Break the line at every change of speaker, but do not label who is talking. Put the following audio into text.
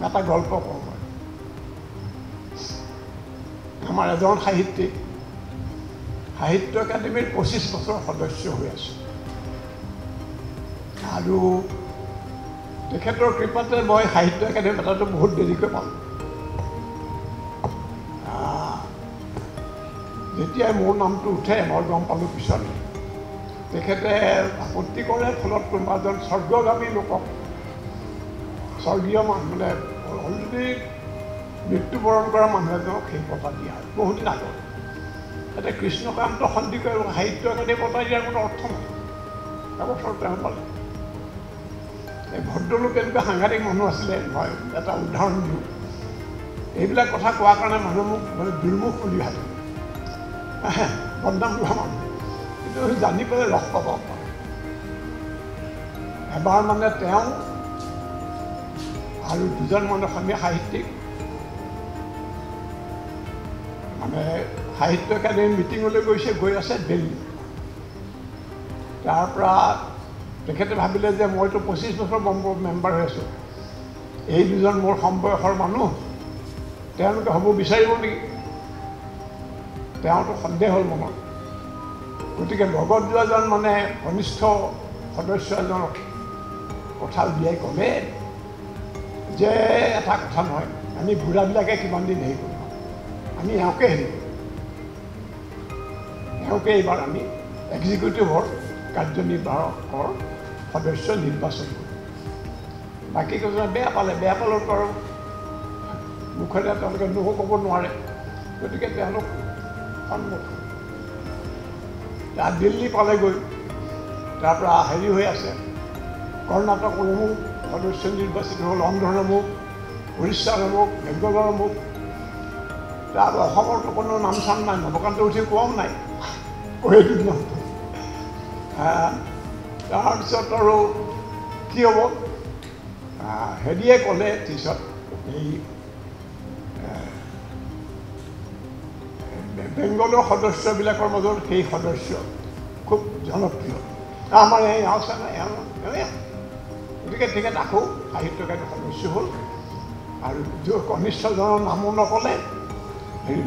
এটা গল্প কওঁ মই আমাৰ এজন সাহিত্যিক সাহিত্য একাডেমীৰ 25 বছৰ সদস্য হৈ আছে আৰু তেখেতৰ কৃপাতে মই সাহিত্য একাডেমী এটাটো বহুত দেৰিকৈ পালোঁ যেতিয়াই মোৰ নামটো উঠে মই গম পালোঁ পিছত তেখেতে আপত্তি কৰে ফলত কোনোবা এজন স্বৰ্গগামী লোকক স্বৰ্গীয় মানে অলৰেডি মৃত্যুবৰণ কৰা মানুহ এজনক সেই বঁটা দিয়া হয় বহুদিন আগত এতিয়া কৃষ্ণকান্ত সন্দিকৈ সাহিত্য একাডেমী বঁটা দিয়াৰ কোনো অৰ্থ নাই এবছৰ তেওঁ পালে এই ভদ্ৰলোক এনেকুৱা সাংঘাতিক মানুহ আছিলে মই এটা উদাহৰণ দিওঁ এইবিলাক কথা কোৱাৰ কাৰণে মানুহ মোক মানে দুৰ্মুখ বুলি ভাবে বদনাম কৰা মানুহ কিন্তু জানি পেলাই ৰস পাব পাৰে এবাৰ মানে তেওঁ আৰু দুজন মানে অসমীয়া সাহিত্যিক মানে সাহিত্য একাডেমী মিটিঙলৈ গৈ আছে দিল্লী তাৰ পৰা তেখেতে ভাবিলে যে মইতো 25 বছৰ মেম্বাৰ হৈ আছোঁ এই দুজন মোৰ সমবয়সৰ মানুহ তেওঁলোকে হ'ব বিচাৰিব নেকি তেওঁতো সন্দেহ হ'ল মনত গতিকে লগত যোৱাজন মানে কনিষ্ঠ সদস্য এজনক কথা উলিয়াই ক'লে যে এটা কথা নহয় আমি বুঢ়াবিলাকে কিমান দিন হেৰি কৰিম আমি এওঁকে হেৰি কৰিম এওঁকে এইবাৰ আমি এক্সিকিউটিভৰ কাৰ্যনিৰ্বাহকৰ সদস্য নিৰ্বাচন কৰোঁ বাকী কেইজনে বেয়া পালেতো আৰু মুখেৰে তেওঁলোকে নোহো ক'ব নোৱাৰে গতিকে তেওঁলোক সন্মুখ দিল্লী পালেগৈ তাৰ পৰা হেৰি হৈ আছে কৰ্ণাটক অমুক সদস্য নিৰ্বাচিত হ'ল অন্ধ্ৰৰ অমুক উৰিষ্যাৰ অমুক বেংগলৰ অমুক তাৰ অসমৰতো কোনো নাম চাম নাই নৱকান্ত উঠি কোৱাও নাই কৈ দিম ন তাৰপিছত আৰু কি হ'ব হেৰিয়ে ক'লে পিছত এই বেংগলৰ সদস্যবিলাকৰ মাজত সেই সদস্য খুব জনপ্ৰিয় আমাৰ এই আছে নাই গতিকে তেখেত আকৌ সাহিত্য একাডেমীৰ সদস্য হ'ল আৰু কনিষ্ঠজনৰ নামো নক'লে হেৰি